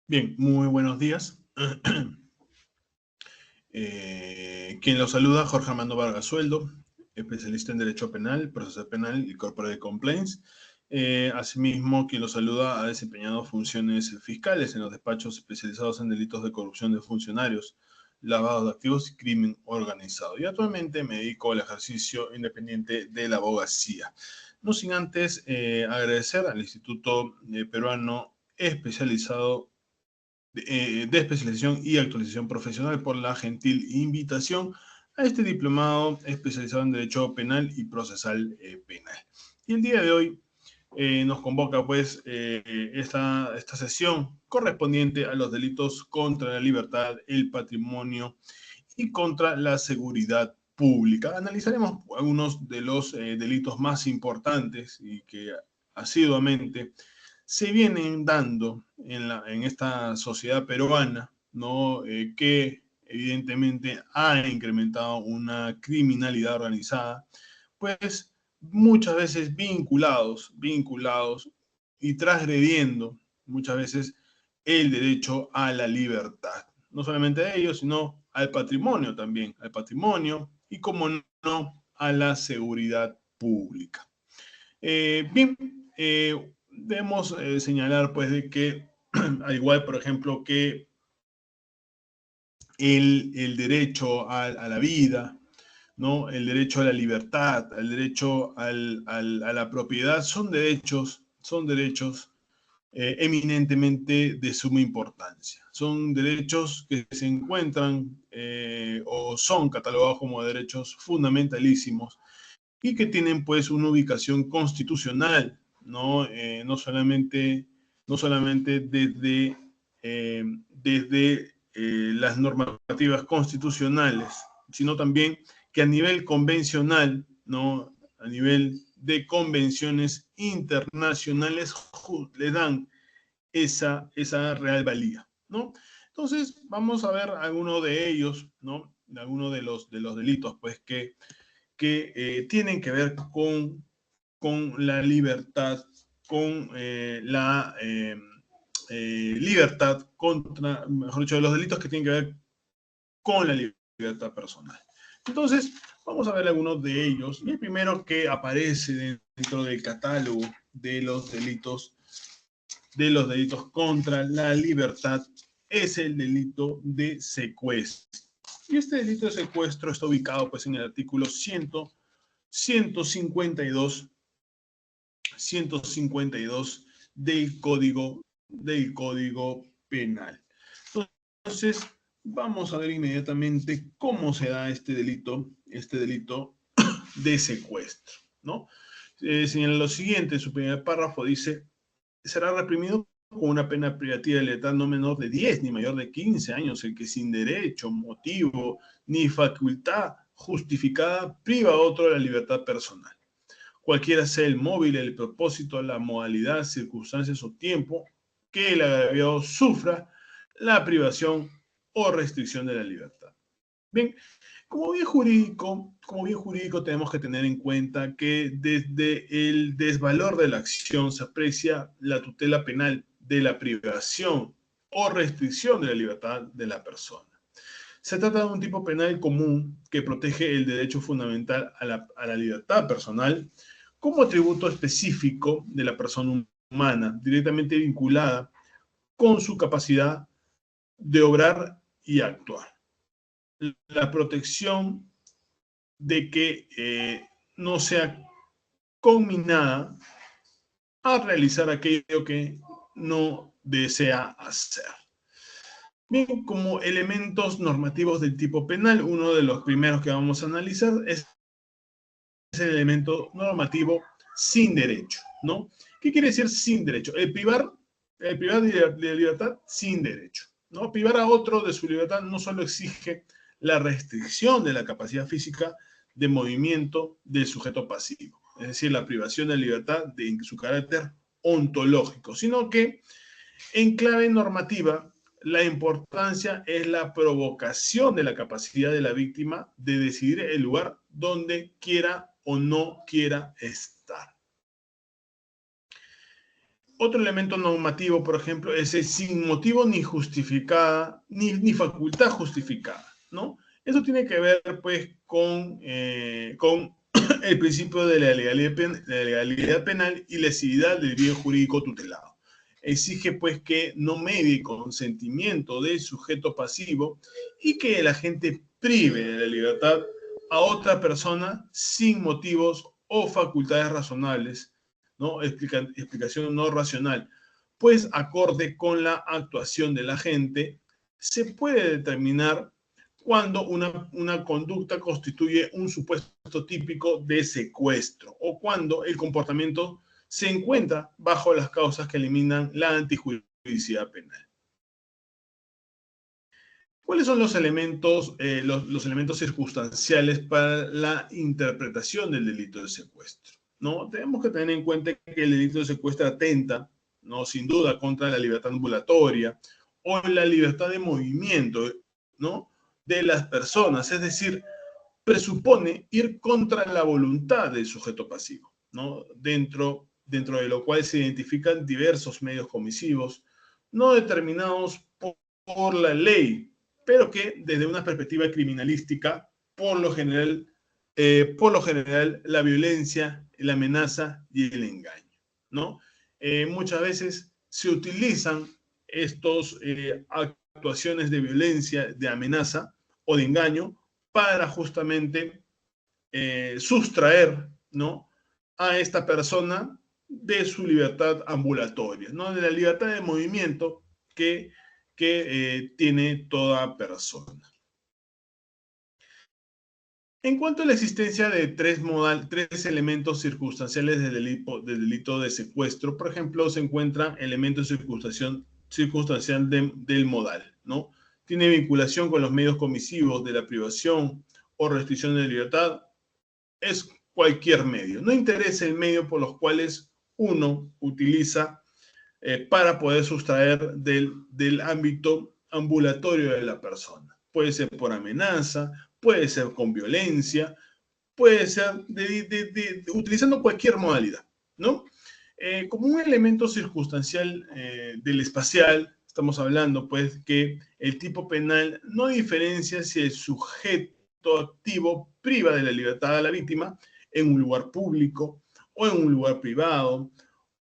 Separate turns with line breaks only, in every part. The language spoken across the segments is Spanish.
Bien, muy buenos días. Quien lo saluda, Jorge Armando Vargas Sueldo, especialista en Derecho Penal, Proceso Penal y Corporate Complaints. Asimismo, quien lo saluda ha desempeñado funciones fiscales en los despachos especializados en delitos de corrupción de funcionarios, lavado de activos y crimen organizado. Y actualmente me dedico al ejercicio independiente de la abogacía. No sin antes agradecer al Instituto Peruano Especializado de especialización y actualización profesional por la gentil invitación a este diplomado especializado en Derecho Penal y Procesal Penal. Y el día de hoy nos convoca pues esta sesión correspondiente a los delitos contra la libertad, el patrimonio y contra la seguridad pública. Analizaremos algunos de los delitos más importantes y que asiduamente se vienen dando en esta sociedad peruana, ¿no? Que evidentemente ha incrementado una criminalidad organizada, pues muchas veces vinculados y transgrediendo muchas veces el derecho a la libertad. No solamente a ellos, sino al patrimonio también, al patrimonio y, como no, a la seguridad pública. Bien, debemos señalar pues de que al igual, por ejemplo, que el derecho a la vida, ¿no? El derecho a la libertad, el derecho a la propiedad, son derechos eminentemente de suma importancia. Son derechos que se encuentran o son catalogados como derechos fundamentalísimos y que tienen pues una ubicación constitucional, ¿no? No solamente desde las normativas constitucionales, sino también que a nivel convencional, ¿no? A nivel de convenciones internacionales le dan esa real valía, ¿no? Entonces, vamos a ver algunos de ellos, ¿no? Algunos de los delitos, pues, que tienen que ver con la libertad, con libertad contra, mejor dicho, de los delitos que tienen que ver con la libertad personal. Entonces, vamos a ver algunos de ellos. Y el primero que aparece dentro del catálogo de los delitos contra la libertad es el delito de secuestro. Y este delito de secuestro está ubicado pues en el artículo 152 del Código Penal. Entonces, vamos a ver inmediatamente cómo se da este delito de secuestro, ¿no? Señala lo siguiente, su primer párrafo dice: será reprimido con una pena privativa de libertad no menor de 10 ni mayor de 15 años el que sin derecho, motivo ni facultad justificada priva a otro de la libertad personal, cualquiera sea el móvil, el propósito, la modalidad, circunstancias o tiempo que el agraviado sufra la privación o restricción de la libertad. Bien, como bien jurídico tenemos que tener en cuenta que desde el desvalor de la acción se aprecia la tutela penal de la privación o restricción de la libertad de la persona. Se trata de un tipo penal común que protege el derecho fundamental a la libertad personal como atributo específico de la persona humana, directamente vinculada con su capacidad de obrar y actuar. La protección de que no sea conminada a realizar aquello que no desea hacer. Bien, como elementos normativos del tipo penal, uno de los primeros que vamos a analizar es el elemento normativo sin derecho, ¿no? ¿Qué quiere decir sin derecho? El privar de libertad sin derecho, ¿no? Privar a otro de su libertad no solo exige la restricción de la capacidad física de movimiento del sujeto pasivo, es decir, la privación de libertad de su carácter ontológico, sino que en clave normativa la importancia es la provocación de la capacidad de la víctima de decidir el lugar donde quiera o no quiera estar. Otro elemento normativo, por ejemplo, es el sin motivo ni justificada, ni facultad justificada, ¿no? Eso tiene que ver, pues, con el principio de la legalidad penal y lesividad del bien jurídico tutelado. Exige, pues, que no medie consentimiento del sujeto pasivo y que el agente prive de la libertad a otra persona sin motivos o facultades razonables, ¿no? Explicación no racional, pues acorde con la actuación del agente, se puede determinar cuando una conducta constituye un supuesto típico de secuestro o cuando el comportamiento se encuentra bajo las causas que eliminan la antijuridicidad penal. ¿Cuáles son los elementos circunstanciales para la interpretación del delito de secuestro? ¿No? Tenemos que tener en cuenta que el delito de secuestro atenta, ¿no? Sin duda, contra la libertad ambulatoria o la libertad de movimiento, ¿no? De las personas, es decir, presupone ir contra la voluntad del sujeto pasivo, ¿no? Dentro de lo cual se identifican diversos medios comisivos, no determinados por la ley, pero que desde una perspectiva criminalística, por lo general la violencia, la amenaza y el engaño, ¿no? Muchas veces se utilizan estos actuaciones de violencia, de amenaza o de engaño para justamente sustraer, ¿no? A esta persona de su libertad ambulatoria, ¿no? De la libertad de movimiento que tiene toda persona. En cuanto a la existencia de tres elementos circunstanciales del delito de secuestro, por ejemplo, se encuentra elemento circunstancial del modal, ¿no? Tiene vinculación con los medios comisivos de la privación o restricción de libertad, es cualquier medio. No interesa el medio por los cuales uno utiliza para poder sustraer del ámbito ambulatorio de la persona. Puede ser por amenaza, puede ser con violencia, puede ser utilizando cualquier modalidad, ¿no? Como un elemento circunstancial del espacial, estamos hablando, pues, que el tipo penal no diferencia si el sujeto activo priva de la libertad a la víctima en un lugar público o en un lugar privado,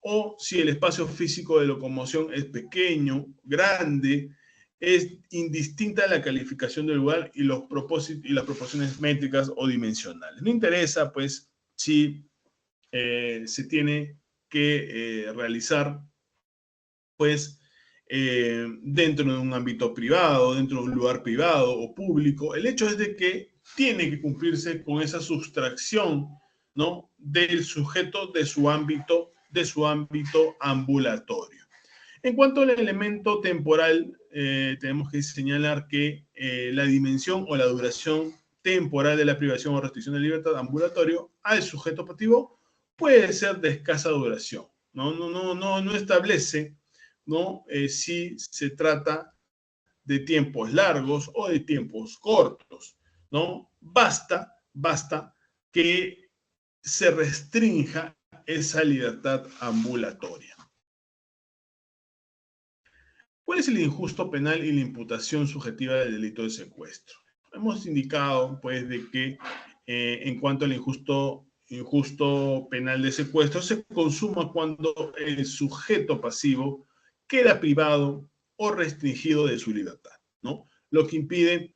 o si el espacio físico de locomoción es pequeño, grande, es indistinta la calificación del lugar y los propósitos y las proporciones métricas o dimensionales. No interesa, pues, si se tiene que realizar, pues, dentro de un ámbito privado, dentro de un lugar privado o público. El hecho es de que tiene que cumplirse con esa sustracción, ¿no? Del sujeto de su ámbito ambulatorio. En cuanto al elemento temporal, tenemos que señalar que la dimensión o la duración temporal de la privación o restricción de libertad ambulatorio al sujeto pasivo puede ser de escasa duración. No establece, ¿no? Si se trata de tiempos largos o de tiempos cortos, ¿no? Basta que se restrinja esa libertad ambulatoria. ¿Cuál es el injusto penal y la imputación subjetiva del delito de secuestro? Hemos indicado, pues, de que en cuanto al injusto penal de secuestro, se consuma cuando el sujeto pasivo queda privado o restringido de su libertad, ¿no? Lo que impide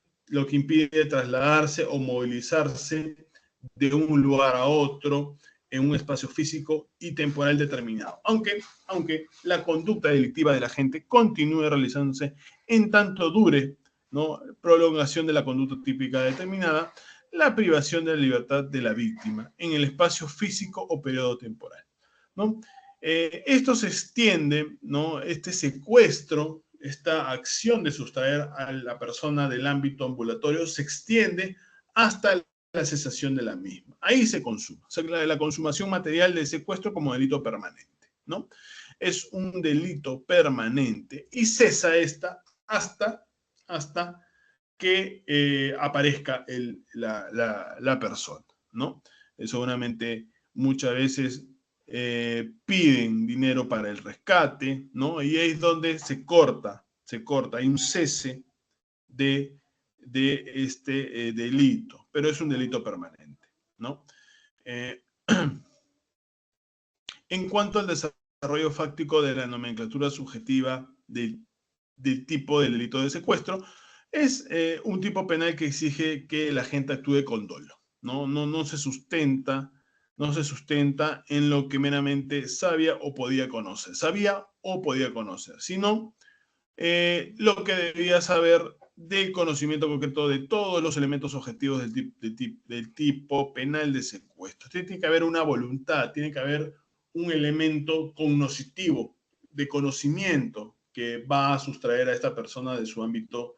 trasladarse o movilizarse de un lugar a otro en un espacio físico y temporal determinado, aunque la conducta delictiva de la gente continúe realizándose en tanto dure, ¿no? Prolongación de la conducta típica determinada, la privación de la libertad de la víctima en el espacio físico o periodo temporal, ¿no? Esto se extiende, ¿no? Este secuestro, esta acción de sustraer a la persona del ámbito ambulatorio se extiende hasta la cesación de la misma. Ahí se consuma. O sea, la consumación material del secuestro como delito permanente, ¿no? Es un delito permanente y cesa esta hasta que aparezca la persona, ¿no? Seguramente muchas veces piden dinero para el rescate, ¿no? Y ahí es donde se corta, hay un cese de este delito, pero es un delito permanente, ¿no? En cuanto al desarrollo fáctico de la nomenclatura subjetiva del tipo del delito de secuestro, es un tipo penal que exige que la gente actúe con dolo, no se sustenta en lo que meramente sabía o podía conocer, sino lo que debía saber del conocimiento concreto de todos los elementos objetivos del tipo penal de secuestro. Tiene que haber una voluntad, tiene que haber un elemento cognoscitivo, de conocimiento, que va a sustraer a esta persona de su ámbito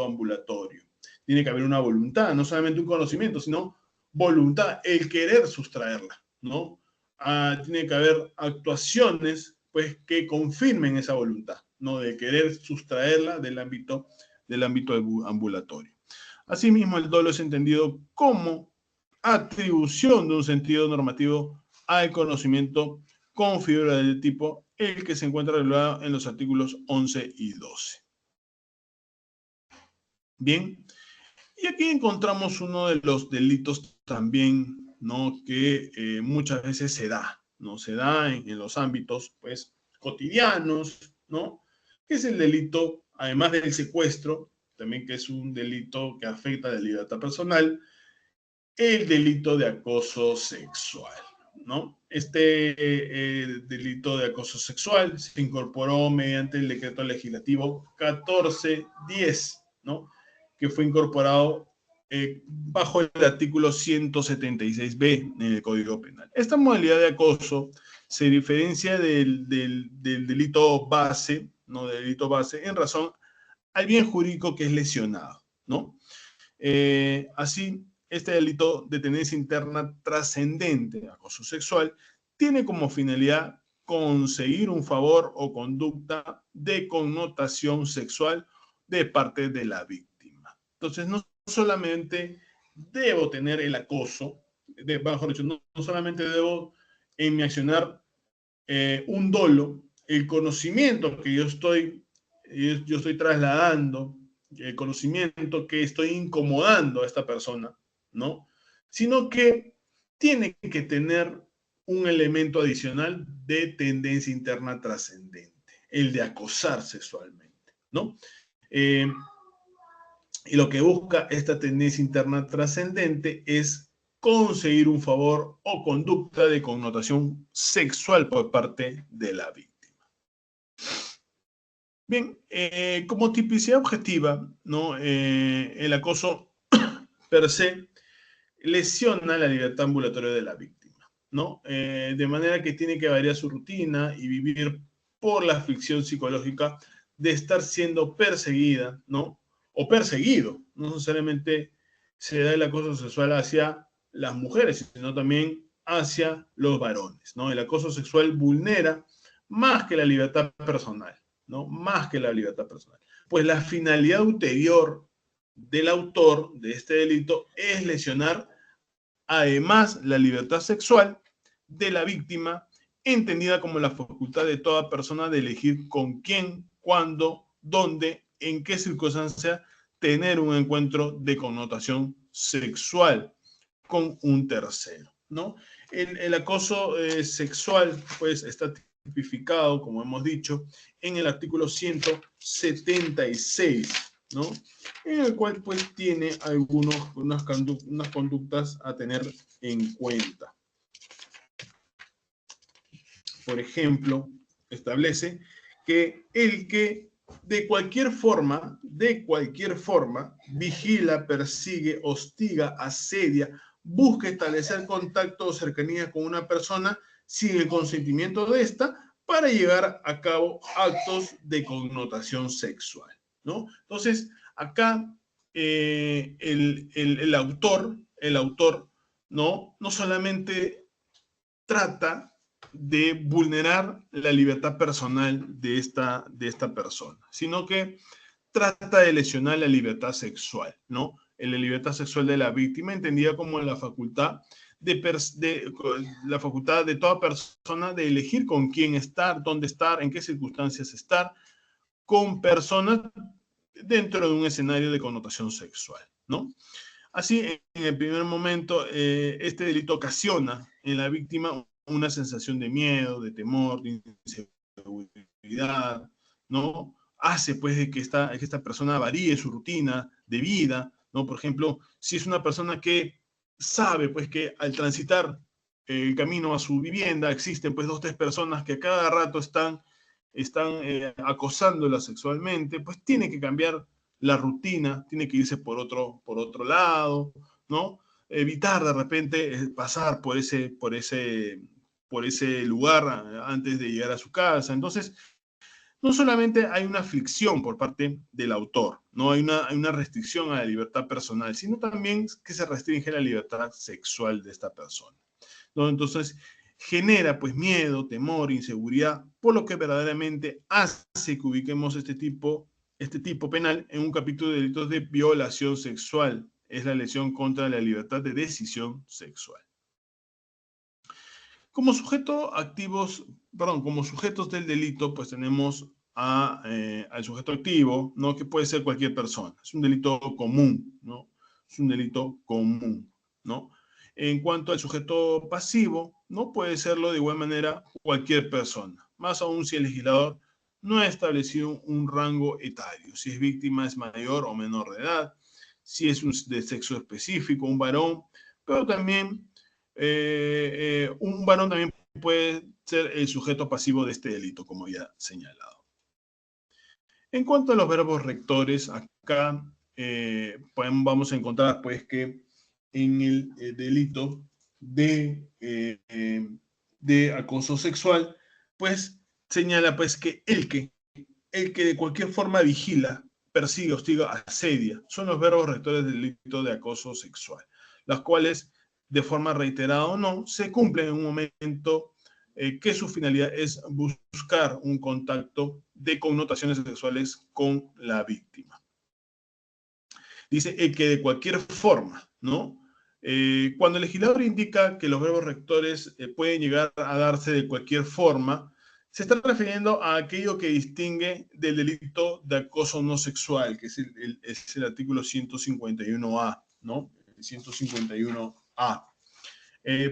ambulatorio. Tiene que haber una voluntad, no solamente un conocimiento, sino voluntad, el querer sustraerla, ¿no? Tiene que haber actuaciones, pues, que confirmen esa voluntad, ¿no? De querer sustraerla del ámbito ambulatorio. Asimismo, el dolo es entendido como atribución de un sentido normativo al conocimiento con figura del tipo el que se encuentra regulado en los artículos 11 y 12. Bien, y aquí encontramos uno de los delitos también, ¿no? Que muchas veces se da, ¿no? Se da en los ámbitos, pues, cotidianos, ¿no? Que es el delito, además del secuestro, también que es un delito que afecta a la libertad personal, el delito de acoso sexual, ¿no? Este delito de acoso sexual se incorporó mediante el decreto legislativo 1410, ¿no? Que fue incorporado bajo el artículo 176b en el Código Penal. Esta modalidad de acoso se diferencia del delito base, ¿no? Del delito base en razón al bien jurídico que es lesionado, ¿no? Así, este delito de tendencia interna trascendente, acoso sexual, tiene como finalidad conseguir un favor o conducta de connotación sexual de parte de la víctima. Entonces, no solamente debo tener el acoso, mejor dicho, no solamente debo en mi accionar un dolo, el conocimiento que yo estoy trasladando, el conocimiento que estoy incomodando a esta persona, ¿no? Sino que tiene que tener un elemento adicional de tendencia interna trascendente, el de acosar sexualmente, ¿no? Y lo que busca esta tendencia interna trascendente es conseguir un favor o conducta de connotación sexual por parte de la víctima. Bien, como tipicidad objetiva, ¿no? El acoso per se lesiona la libertad ambulatoria de la víctima, ¿no? De manera que tiene que variar su rutina y vivir por la aflicción psicológica de estar siendo perseguida, ¿no? O perseguido. No necesariamente se da el acoso sexual hacia las mujeres, sino también hacia los varones, ¿no? El acoso sexual vulnera más que la libertad personal, ¿no? Más que la libertad personal. Pues la finalidad ulterior del autor de este delito es lesionar además la libertad sexual de la víctima, entendida como la facultad de toda persona de elegir con quién, cuándo, dónde, en qué circunstancia tener un encuentro de connotación sexual con un tercero, ¿no? El acoso sexual, pues, está tipificado, como hemos dicho, en el artículo 176, ¿no? En el cual, pues, tiene unas conductas a tener en cuenta. Por ejemplo, establece que el que de cualquier forma, vigila, persigue, hostiga, asedia, busca establecer contacto o cercanía con una persona sin el consentimiento de esta para llevar a cabo actos de connotación sexual, ¿no? Entonces, acá el autor, no solamente trata de vulnerar la libertad personal de esta persona, sino que trata de lesionar la libertad sexual, ¿no? La libertad sexual de la víctima, entendida como la facultad la facultad de toda persona de elegir con quién estar, dónde estar, en qué circunstancias estar, con personas dentro de un escenario de connotación sexual, ¿no? Así, en el primer momento, este delito ocasiona en la víctima una sensación de miedo, de temor, de inseguridad, ¿no? Hace, pues, de que esta persona varíe su rutina de vida, ¿no? Por ejemplo, si es una persona que sabe, pues, que al transitar el camino a su vivienda existen, pues, 2 o 3 personas que a cada rato están acosándola sexualmente, pues tiene que cambiar la rutina, tiene que irse por otro lado, ¿no? Evitar de repente pasar por ese lugar antes de llegar a su casa. Entonces, no solamente hay una aflicción por parte del autor, no hay una restricción a la libertad personal, sino también que se restringe la libertad sexual de esta persona, ¿no? Entonces, genera pues miedo, temor, inseguridad, por lo que verdaderamente hace que ubiquemos este tipo penal en un capítulo de delitos de violación sexual. Es la lesión contra la libertad de decisión sexual. Como como sujetos del delito, pues tenemos al sujeto activo, ¿no? Que puede ser cualquier persona. Es un delito común, ¿no? Es un delito común, ¿no? En cuanto al sujeto pasivo, ¿no? Puede serlo de igual manera cualquier persona. Más aún si el legislador no ha establecido un rango etario. Si es víctima es mayor o menor de edad. Si es de sexo específico, un varón. Pero también un varón también puede ser el sujeto pasivo de este delito, como ya señalado. En cuanto a los verbos rectores, acá vamos a encontrar pues que en el delito de acoso sexual, pues señala pues que el que de cualquier forma vigila, persigue, hostiga, asedia, son los verbos rectores del delito de acoso sexual, los cuales de forma reiterada o no, se cumplen en un momento que su finalidad es buscar un contacto de connotaciones sexuales con la víctima. Dice que de cualquier forma, ¿no? Cuando el legislador indica que los verbos rectores pueden llegar a darse de cualquier forma, se está refiriendo a aquello que distingue del delito de acoso no sexual, que es el artículo 151A, ¿no? El 151A.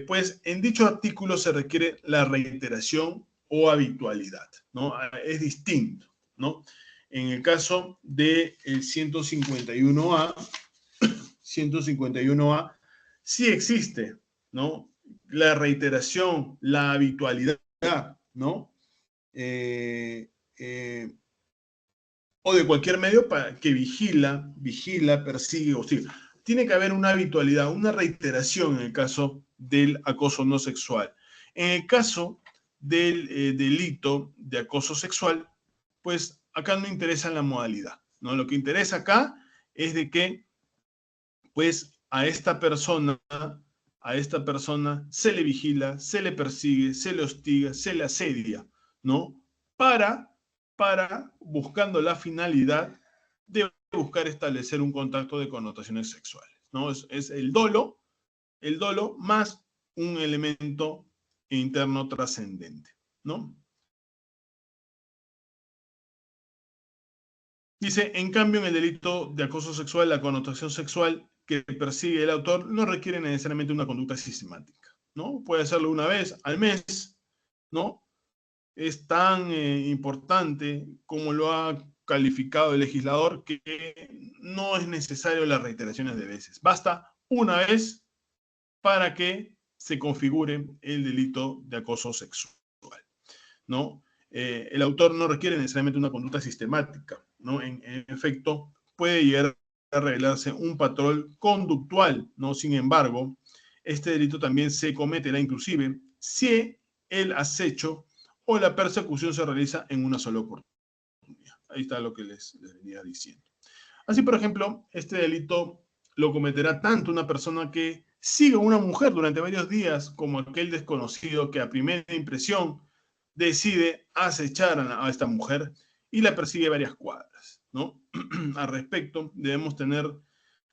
Pues en dicho artículo se requiere la reiteración o habitualidad, ¿no? Es distinto, ¿no? En el caso del 151A, sí existe, ¿no? La reiteración, la habitualidad, ¿no? O de cualquier medio que vigila, persigue o sigue. Tiene que haber una habitualidad, una reiteración en el caso del acoso no sexual. En el caso del delito de acoso sexual, pues acá no interesa la modalidad, ¿no? Lo que interesa acá es de que, pues, a esta persona se le vigila, se le persigue, se le hostiga, se le asedia, ¿no? Para buscando la finalidad de buscar establecer un contacto de connotaciones sexuales, ¿no? Es el dolo más un elemento interno trascendente, ¿no? Dice, en cambio, en el delito de acoso sexual, la connotación sexual que persigue el autor no requiere necesariamente una conducta sistemática, ¿no? Puede hacerlo una vez al mes, ¿no? Es tan importante como lo ha calificado el legislador que no es necesario las reiteraciones de veces. Basta una vez para que se configure el delito de acoso sexual, ¿no? El autor no requiere necesariamente una conducta sistemática, ¿no? En efecto, puede llegar a revelarse un patrón conductual, ¿no? Sin embargo, este delito también se cometerá inclusive si el acecho o la persecución se realiza en una sola oportunidad. Ahí está lo que les venía diciendo. Así, por ejemplo, este delito lo cometerá tanto una persona que siga a una mujer durante varios días como aquel desconocido que a primera impresión decide acechar a esta mujer y la persigue varias cuadras, ¿no? Al respecto, debemos tener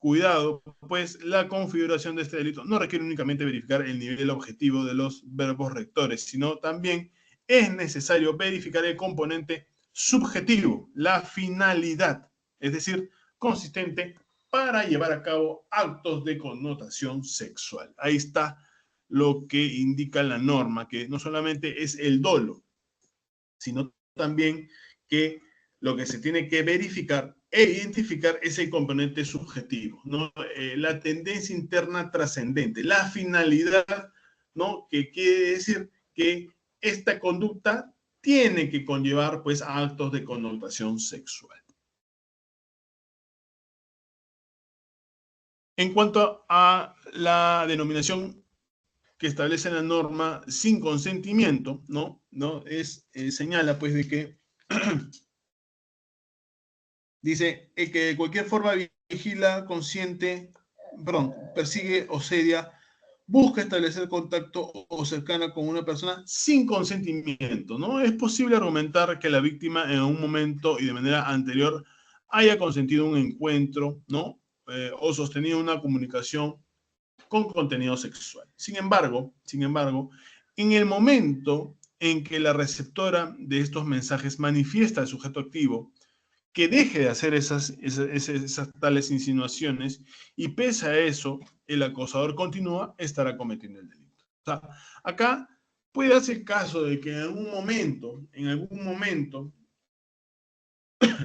cuidado, pues la configuración de este delito no requiere únicamente verificar el nivel objetivo de los verbos rectores, sino también es necesario verificar el componente subjetivo, la finalidad, es decir, consistente para llevar a cabo actos de connotación sexual. Ahí está lo que indica la norma, que no solamente es el dolo, sino también que lo que se tiene que verificar e identificar es el componente subjetivo, ¿no? La tendencia interna trascendente, la finalidad, ¿no? Que quiere decir que esta conducta tiene que conllevar, pues, a actos de connotación sexual. En cuanto a la denominación que establece la norma sin consentimiento, ¿no? Señala, pues, de que dice que de cualquier forma vigila, consiente, perdón, persigue o sedia, busca establecer contacto o cercana con una persona sin consentimiento, ¿no? Es posible argumentar que la víctima en un momento y de manera anterior haya consentido un encuentro, ¿no? O sostenido una comunicación con contenido sexual. Sin embargo, en el momento en que la receptora de estos mensajes manifiesta al sujeto activo que deje de hacer esas tales insinuaciones y pese a eso el acosador continúa, estará cometiendo el delito. O sea, acá puede darse el caso de que en algún momento,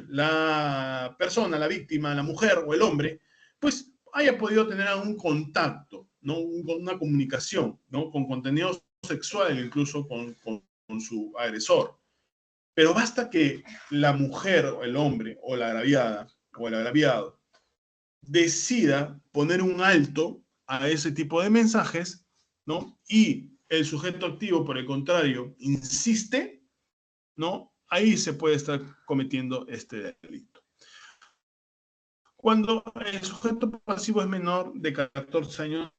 la persona, la víctima, la mujer o el hombre, pues haya podido tener algún contacto, ¿no? Una comunicación, ¿no? Con contenido sexual, incluso con su agresor. Pero basta que la mujer o el hombre o la agraviada o el agraviado decida poner un alto a ese tipo de mensajes, ¿no? Y el sujeto activo, por el contrario, insiste, ¿no? Ahí se puede estar cometiendo este delito. Cuando el sujeto pasivo es menor de 14 años,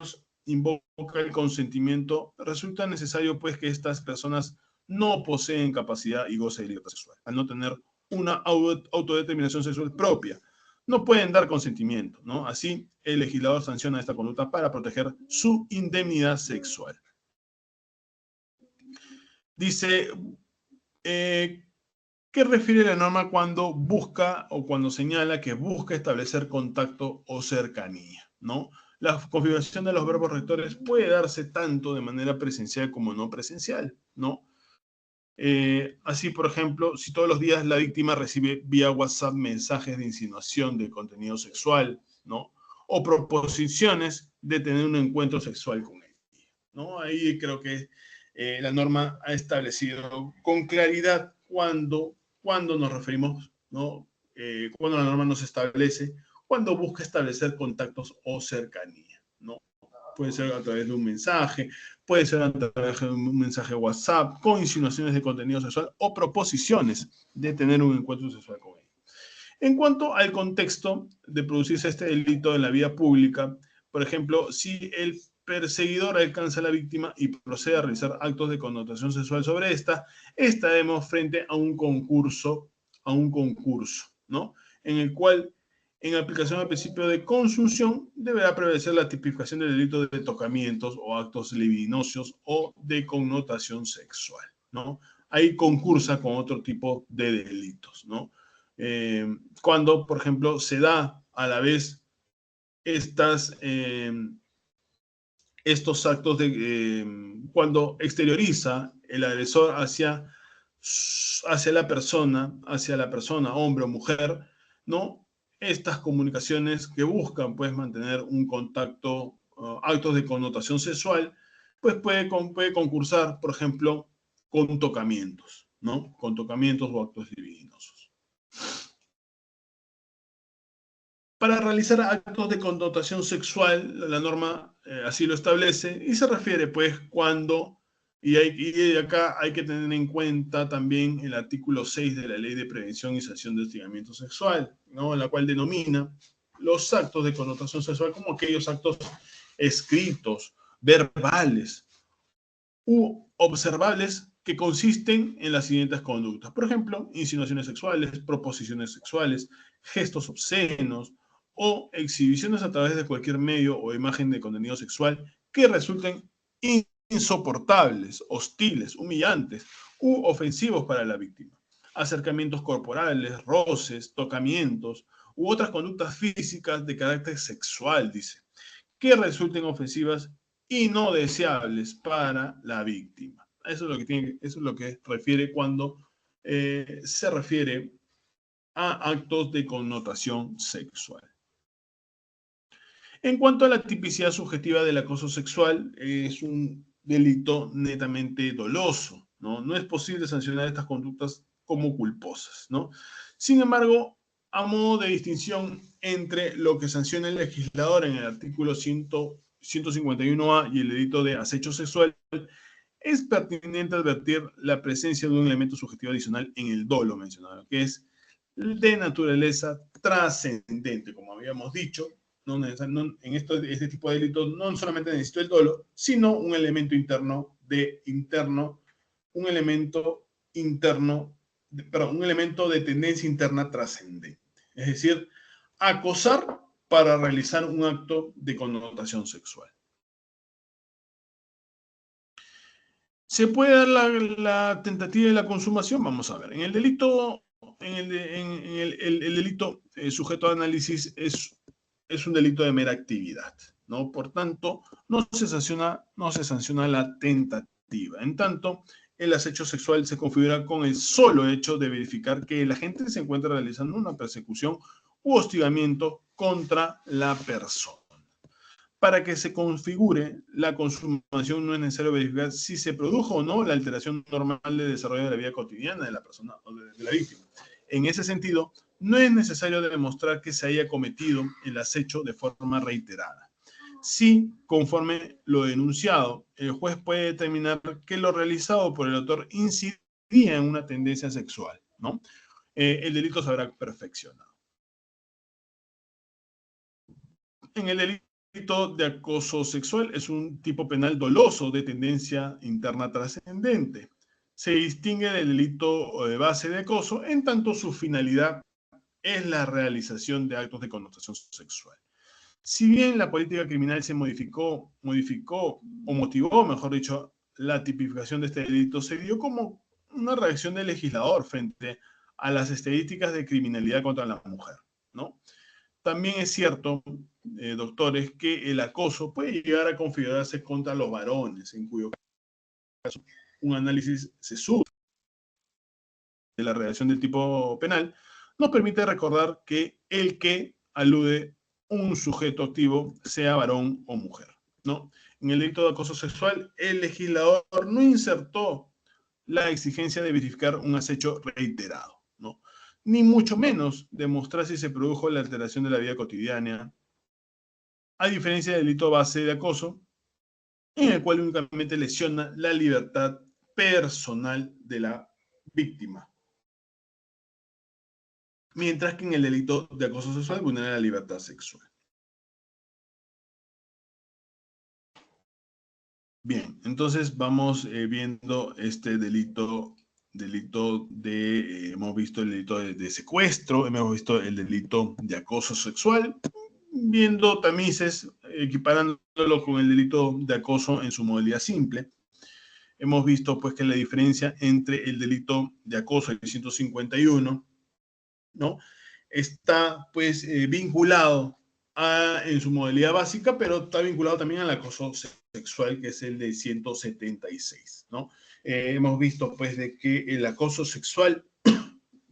invoca el consentimiento, resulta necesario, pues, que estas personas no poseen capacidad y goce de libertad sexual, al no tener una autodeterminación sexual propia. No pueden dar consentimiento, ¿no? Así, el legislador sanciona esta conducta para proteger su indemnidad sexual. Dice, ¿qué refiere la norma cuando busca o cuando señala que busca establecer contacto o cercanía, ¿no? La configuración de los verbos rectores puede darse tanto de manera presencial como no presencial, ¿no? Así, por ejemplo, si todos los días la víctima recibe vía WhatsApp mensajes de insinuación de contenido sexual, ¿no? O proposiciones de tener un encuentro sexual con ella, ¿no? Ahí creo que la norma ha establecido con claridad cuando nos referimos, ¿no? Cuando la norma nos establece, cuando busca establecer contactos o cercanía, ¿no? Puede ser a través de un mensaje, puede ser a través de un mensaje WhatsApp, con insinuaciones de contenido sexual o proposiciones de tener un encuentro sexual con él. En cuanto al contexto de producirse este delito en la vía pública, por ejemplo, si el perseguidor alcanza a la víctima y procede a realizar actos de connotación sexual sobre esta, estaremos frente a un concurso, ¿no? En el cual, en aplicación al principio de consunción, deberá prevalecer la tipificación del delito de tocamientos o actos libidinosos o de connotación sexual, ¿no? Ahí concursa con otro tipo de delitos, ¿no? Cuando, por ejemplo, se da a la vez estos actos cuando exterioriza el agresor hacia la persona, hombre o mujer, ¿no? Estas comunicaciones que buscan, pues, mantener un contacto, actos de connotación sexual, pues puede concursar, por ejemplo, con tocamientos, ¿no? Con tocamientos o actos libidinosos. Para realizar actos de connotación sexual, la norma así lo establece y se refiere, pues, cuando, y acá hay que tener en cuenta también el artículo 6 de la Ley de Prevención y Sanción de Hostigamiento Sexual, ¿no? En la cual denomina los actos de connotación sexual como aquellos actos escritos, verbales u observables que consisten en las siguientes conductas. Por ejemplo, insinuaciones sexuales, proposiciones sexuales, gestos obscenos o exhibiciones a través de cualquier medio o imagen de contenido sexual que resulten insoportables, hostiles, humillantes u ofensivos para la víctima. Acercamientos corporales, roces, tocamientos u otras conductas físicas de carácter sexual, dice, que resulten ofensivas y no deseables para la víctima. Eso es lo que refiere cuando se refiere a actos de connotación sexual. En cuanto a la tipicidad subjetiva del acoso sexual, es un delito netamente doloso, ¿no? No es posible sancionar estas conductas como culposas, ¿no? Sin embargo, a modo de distinción entre lo que sanciona el legislador en el artículo 151A y el delito de acecho sexual, es pertinente advertir la presencia de un elemento subjetivo adicional en el dolo mencionado, que es de naturaleza trascendente, como habíamos dicho. En este tipo de delitos no solamente necesito el dolo, sino un elemento un elemento de tendencia interna trascendente. Es decir, acosar para realizar un acto de connotación sexual. ¿Se puede dar la tentativa de la consumación? Vamos a ver. En el delito, el delito sujeto a análisis es un delito de mera actividad, ¿no? Por tanto, no se sanciona la tentativa. En tanto, el acecho sexual se configura con el solo hecho de verificar que el agente se encuentra realizando una persecución u hostigamiento contra la persona. Para que se configure la consumación no es necesario verificar si se produjo o no la alteración normal de desarrollo de la vida cotidiana de la persona o de la víctima. En ese sentido, no es necesario demostrar que se haya cometido el acecho de forma reiterada. Si, conforme lo denunciado, el juez puede determinar que lo realizado por el autor incidía en una tendencia sexual, ¿no? El delito se habrá perfeccionado. En el delito de acoso sexual es un tipo penal doloso de tendencia interna trascendente. Se distingue del delito de base de acoso en tanto su finalidad es la realización de actos de connotación sexual. Si bien la política criminal se modificó o motivó, mejor dicho, la tipificación de este delito, se dio como una reacción del legislador frente a las estadísticas de criminalidad contra la mujer, ¿no? También es cierto, doctores, que el acoso puede llegar a configurarse contra los varones, en cuyo caso un análisis sesudo de la redacción del tipo penal nos permite recordar que el que alude un sujeto activo, sea varón o mujer, ¿no? En el delito de acoso sexual, el legislador no insertó la exigencia de verificar un acecho reiterado, ¿no? Ni mucho menos demostrar si se produjo la alteración de la vida cotidiana, a diferencia del delito base de acoso, en el cual únicamente lesiona la libertad personal de la víctima. Mientras que en el delito de acoso sexual vulnera la libertad sexual. Bien, entonces vamos viendo este delito de, hemos visto el delito de secuestro, hemos visto el delito de acoso sexual, viendo tamices, equiparándolo con el delito de acoso en su modalidad simple. Hemos visto pues que la diferencia entre el delito de acoso del 151, ¿no? Está pues vinculado en su modalidad básica, pero está vinculado también al acoso sexual, que es el de 176, ¿no? Hemos visto pues de que el acoso sexual,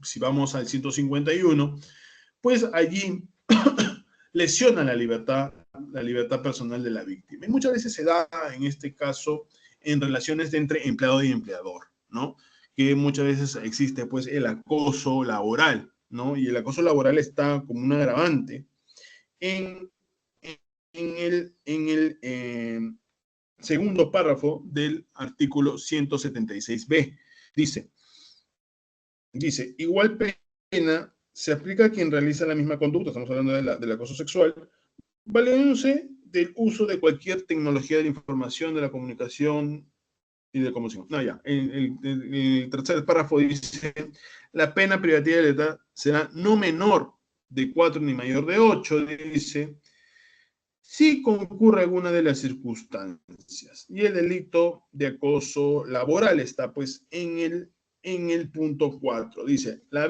si vamos al 151, pues allí lesiona la libertad personal de la víctima. Y muchas veces se da, en este caso, en relaciones entre empleado y empleador, ¿no? Que muchas veces existe, pues, el acoso laboral, ¿no? Y el acoso laboral está como un agravante en el segundo párrafo del artículo 176b. Dice, igual pena se aplica a quien realiza la misma conducta, estamos hablando del acoso sexual, valiéndose del uso de cualquier tecnología de la información, de la comunicación y de comunicación. No, ya. El tercer párrafo dice, la pena privativa de libertad será no menor de 4 ni mayor de 8, dice, si concurre alguna de las circunstancias. Y el delito de acoso laboral está pues en el punto 4. Dice, la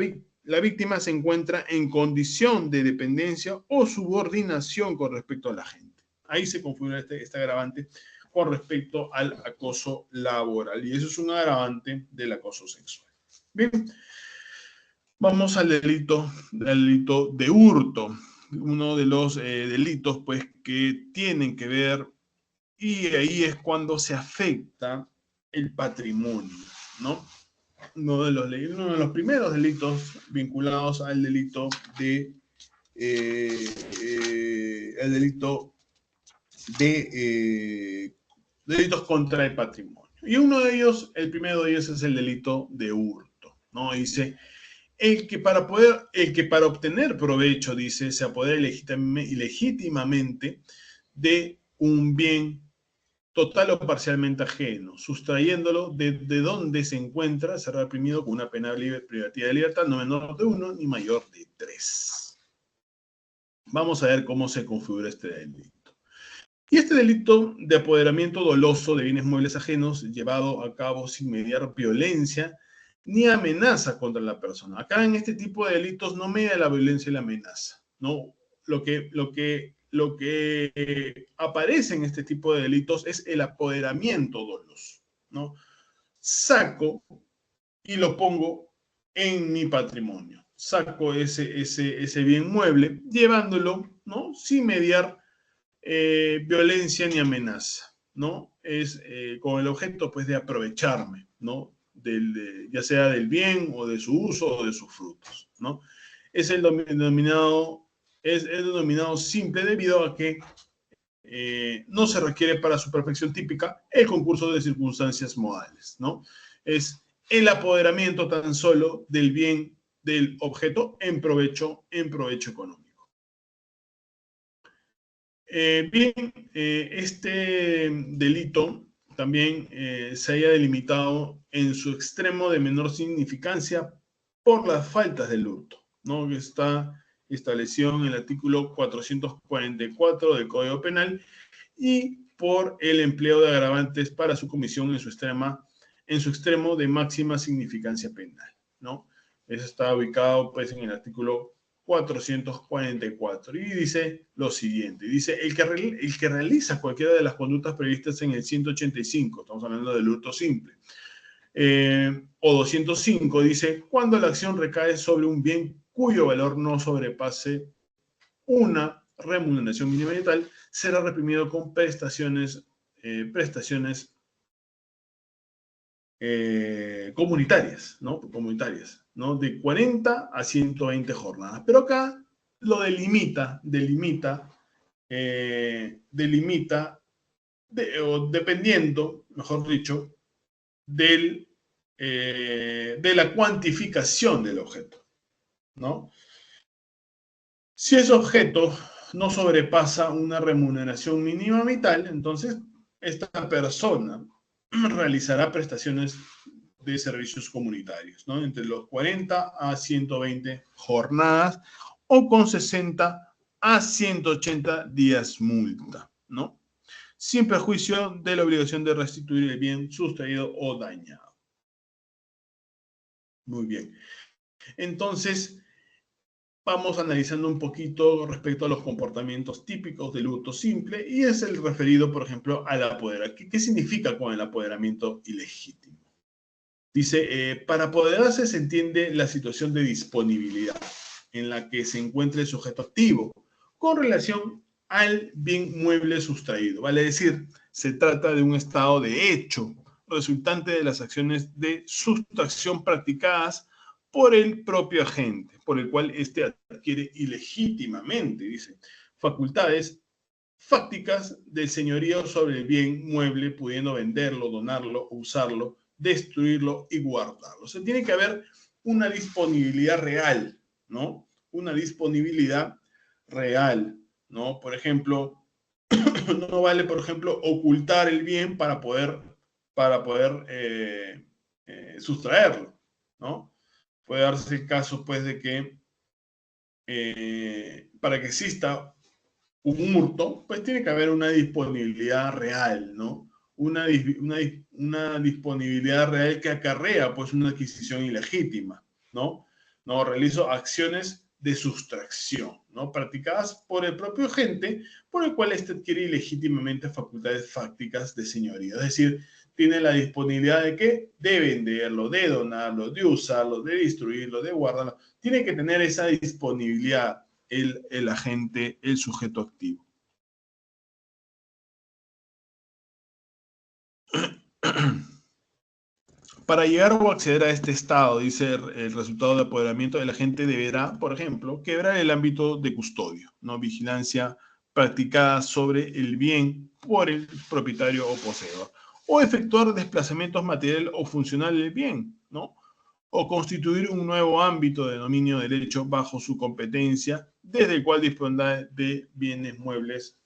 víctima se encuentra en condición de dependencia o subordinación con respecto a la gente. Ahí se configura este agravante con respecto al acoso laboral. Y eso es un agravante del acoso sexual. Bien, vamos al delito de hurto. Uno de los delitos pues, que tienen que ver, y ahí es cuando se afecta el patrimonio, ¿no? Uno de los primeros delitos vinculados al delito de el delito de delitos contra el patrimonio. Y uno de ellos, el primero de ellos es el delito de hurto, ¿no? Dice, el que para obtener provecho, dice, se apodera ilegítimamente de un bien total o parcialmente ajeno, sustrayéndolo de donde se encuentra, será reprimido con una pena privativa de libertad no menor de 1 ni mayor de 3. Vamos a ver cómo se configura este delito. Y este delito de apoderamiento doloso de bienes muebles ajenos, llevado a cabo sin mediar violencia ni amenaza contra la persona. Acá en este tipo de delitos no media la violencia y la amenaza, ¿no? Lo que aparece en este tipo de delitos es el apoderamiento doloso, ¿no? Saco y lo pongo en mi patrimonio. Saco ese bien mueble, llevándolo, ¿no? Sin mediar violencia ni amenaza, ¿no? Es con el objeto, pues, de aprovecharme, ¿no? Ya sea del bien o de su uso o de sus frutos, ¿no? Es el denominado simple debido a que no se requiere para su perfección típica el concurso de circunstancias modales, ¿no? Es el apoderamiento tan solo del bien del objeto en provecho económico. Bien, este delito también se haya delimitado en su extremo de menor significancia por las faltas del hurto, ¿no? Que está establecido en el artículo 444 del Código Penal y por el empleo de agravantes para su comisión en su extremo de máxima significancia penal, ¿no? Eso está ubicado pues en el artículo 444 y dice lo siguiente, dice el que realiza cualquiera de las conductas previstas en el 185, estamos hablando del hurto simple, o 205 dice cuando la acción recae sobre un bien cuyo valor no sobrepase una remuneración mínima y tal, será reprimido con prestaciones comunitarias, ¿no? Comunitarias, ¿no? De 40 a 120 jornadas. Pero acá lo delimita, o dependiendo, mejor dicho, de la cuantificación del objeto, ¿no? Si ese objeto no sobrepasa una remuneración mínima vital, entonces esta persona realizará prestaciones de servicios comunitarios, ¿no? Entre los 40 a 120 jornadas o con 60 a 180 días multa, ¿no? Sin perjuicio de la obligación de restituir el bien sustraído o dañado. Muy bien. Entonces, vamos analizando un poquito respecto a los comportamientos típicos del hurto simple y es el referido, por ejemplo, al apoderamiento. ¿Qué significa con el apoderamiento ilegítimo? Dice, para apoderarse se entiende la situación de disponibilidad en la que se encuentra el sujeto activo con relación al bien mueble sustraído. Vale decir, se trata de un estado de hecho resultante de las acciones de sustracción practicadas por el propio agente, por el cual éste adquiere ilegítimamente, dice, facultades fácticas del señorío sobre el bien mueble, pudiendo venderlo, donarlo, usarlo, destruirlo y guardarlo. O sea, tiene que haber una disponibilidad real, ¿no? Una disponibilidad real, ¿no? Por ejemplo, no vale, por ejemplo, ocultar el bien para poder sustraerlo, ¿no? Puede darse el caso, pues, de que para que exista un hurto, pues tiene que haber una disponibilidad real, ¿no? Una disponibilidad real que acarrea, pues, una adquisición ilegítima, ¿no? No, realizo acciones de sustracción, ¿no? Practicadas por el propio agente, por el cual éste adquiere ilegítimamente facultades fácticas de señoría. Es decir, tiene la disponibilidad de ¿qué? De venderlo, de donarlo, de usarlo, de distribuirlo, de guardarlo. Tiene que tener esa disponibilidad el agente, el sujeto activo. Para llegar o acceder a este estado, dice el resultado de apoderamiento, el agente deberá, por ejemplo, quebrar el ámbito de custodio, ¿no? Vigilancia practicada sobre el bien por el propietario o poseedor, o efectuar desplazamientos material o funcional del bien, ¿no? O constituir un nuevo ámbito de dominio del derecho bajo su competencia, desde el cual dispondrá de bienes muebles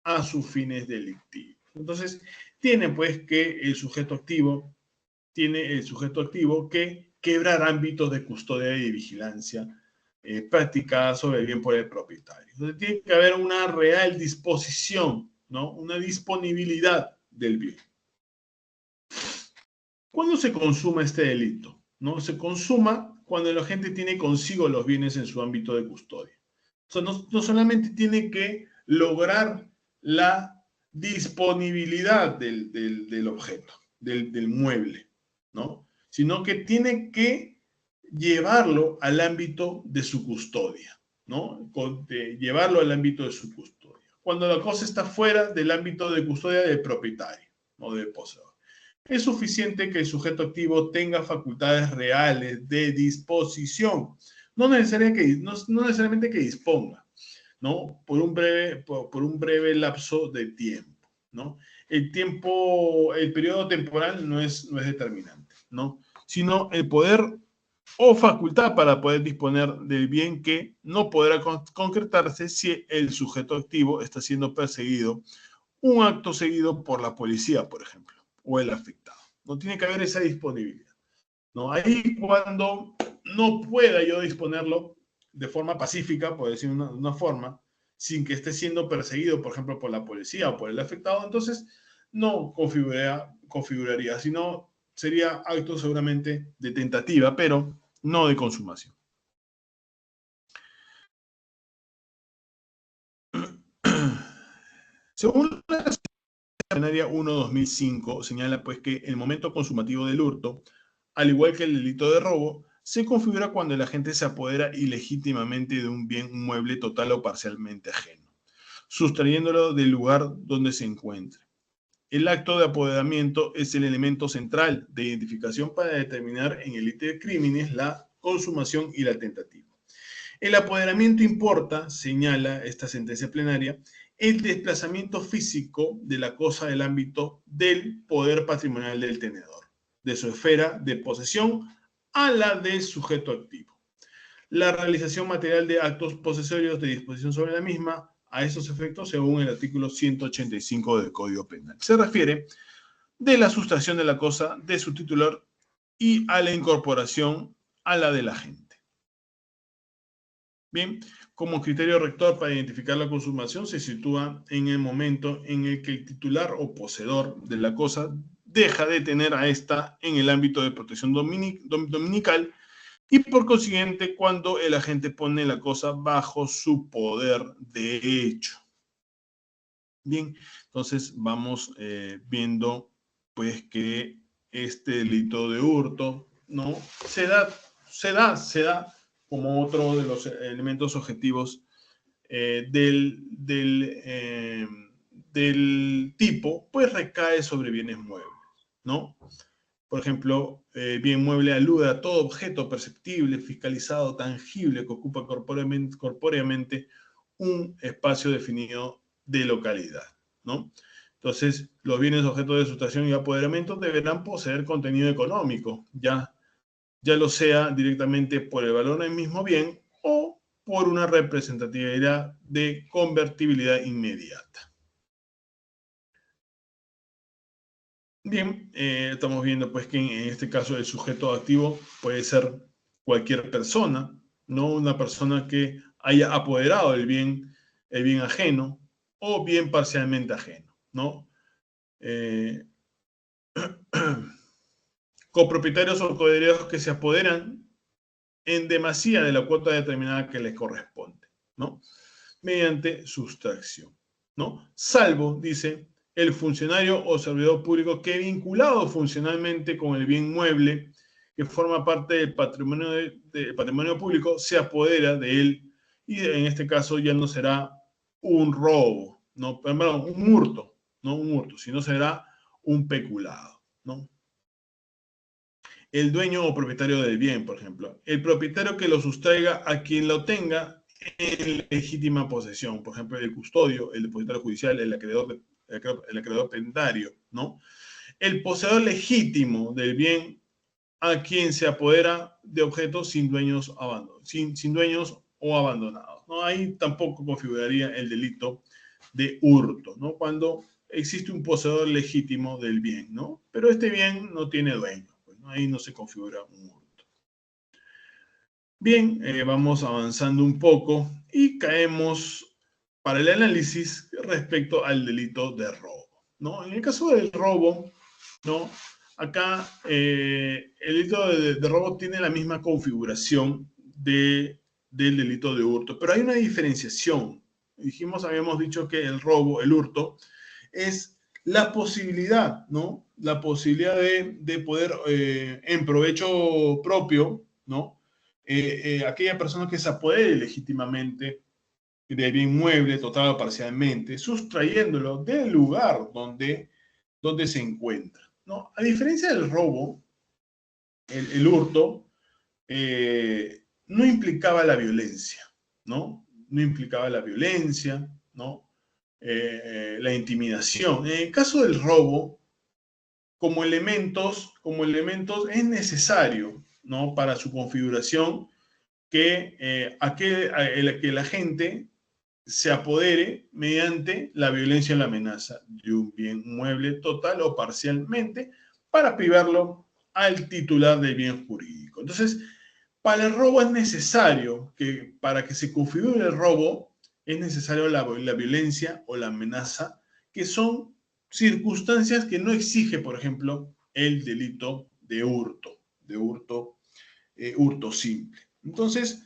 a sus fines delictivos. Entonces, tiene pues que el sujeto activo que quebrar ámbitos de custodia y vigilancia practicadas sobre el bien por el propietario. Entonces tiene que haber una real disposición, ¿no? Una disponibilidad del bien. ¿Cuándo se consuma este delito? ¿No? Se consuma cuando el agente tiene consigo los bienes en su ámbito de custodia. O sea, no solamente tiene que lograr la disponibilidad del objeto, del mueble, ¿no? Sino que tiene que llevarlo al ámbito de su custodia, ¿no? Llevarlo al ámbito de su custodia. Cuando la cosa está fuera del ámbito de custodia del propietario o del poseedor. Es suficiente que el sujeto activo tenga facultades reales de disposición, no necesariamente que disponga, ¿no? Por un breve lapso de tiempo, ¿no? El periodo temporal no es determinante, ¿no? Sino el poder o facultad para poder disponer del bien que no podrá concretarse si el sujeto activo está siendo perseguido, un acto seguido por la policía, por ejemplo, o el afectado. No tiene que haber esa disponibilidad, ¿no? Ahí cuando no pueda yo disponerlo de forma pacífica, por decir una forma, sin que esté siendo perseguido, por ejemplo, por la policía o por el afectado, entonces no configuraría, sino sería acto seguramente de tentativa, pero no de consumación. Según la plenaria 1/2005, señala pues que el momento consumativo del hurto, al igual que el delito de robo, se configura cuando el agente se apodera ilegítimamente de un bien mueble total o parcialmente ajeno, sustrayéndolo del lugar donde se encuentre. El acto de apoderamiento es el elemento central de identificación para determinar en el ítem de crímenes la consumación y la tentativa. El apoderamiento importa, señala esta sentencia plenaria, el desplazamiento físico de la cosa del ámbito del poder patrimonial del tenedor, de su esfera de posesión a la del sujeto activo. La realización material de actos posesorios de disposición sobre la misma a esos efectos según el artículo 185 del Código Penal. Se refiere de la sustracción de la cosa de su titular y a la incorporación a la del agente. Bien, como criterio rector para identificar la consumación se sitúa en el momento en el que el titular o poseedor de la cosa deja de tener a esta en el ámbito de protección dominical y por consiguiente cuando el agente pone la cosa bajo su poder de hecho. Bien, entonces vamos viendo pues que este delito de hurto, ¿no? Se da como otro de los elementos objetivos del tipo, pues recae sobre bienes muebles, ¿no? Por ejemplo, bien mueble alude a todo objeto perceptible, fiscalizado, tangible, que ocupa corpóreamente un espacio definido de localidad, ¿no? Entonces, los bienes objeto de sustracción y apoderamiento deberán poseer contenido económico, ya lo sea directamente por el valor del mismo bien o por una representatividad de convertibilidad inmediata. Bien, estamos viendo pues que en este caso el sujeto activo puede ser cualquier persona, no una persona que haya apoderado el bien ajeno o bien parcialmente ajeno, ¿no? Copropietarios o coherederos que se apoderan en demasía de la cuota determinada que les corresponde, ¿no? Mediante sustracción, ¿no? Salvo, dice, el funcionario o servidor público que vinculado funcionalmente con el bien mueble que forma parte del patrimonio público se apodera de él y en este caso ya no será un robo, ¿no? Perdón, un hurto, no un hurto, sino será un peculado, ¿no? El dueño o propietario del bien, por ejemplo. El propietario que lo sustraiga a quien lo tenga en legítima posesión. Por ejemplo, el custodio, el depositario judicial, el acreedor pendario, ¿no? El poseedor legítimo del bien a quien se apodera de objetos sin dueños, sin dueños o abandonados, ¿no? Ahí tampoco configuraría el delito de hurto, ¿no? Cuando existe un poseedor legítimo del bien, ¿no? Pero este bien no tiene dueño. Ahí no se configura un hurto. Bien, vamos avanzando un poco y caemos para el análisis respecto al delito de robo, ¿no? En el caso del robo, ¿no? Acá el delito de robo tiene la misma configuración del delito de hurto, pero hay una diferenciación. Habíamos dicho que el robo, el hurto, es la posibilidad, ¿no? La posibilidad de poder, en provecho propio, ¿no? Aquella persona que se apodere legítimamente de bien mueble, total o parcialmente, sustrayéndolo del lugar donde se encuentra, ¿no? A diferencia del robo, el hurto no implicaba la violencia, ¿no? No implicaba la violencia, ¿no? La intimidación. En el caso del robo, como elementos es necesario, ¿no? Para su configuración que la gente se apodere mediante la violencia o la amenaza de un bien mueble total o parcialmente para privarlo al titular del bien jurídico. Entonces, para el robo es necesario que, para que se configure el robo, es necesario la violencia o la amenaza, que son circunstancias que no exige, por ejemplo, el delito de hurto, hurto simple. Entonces,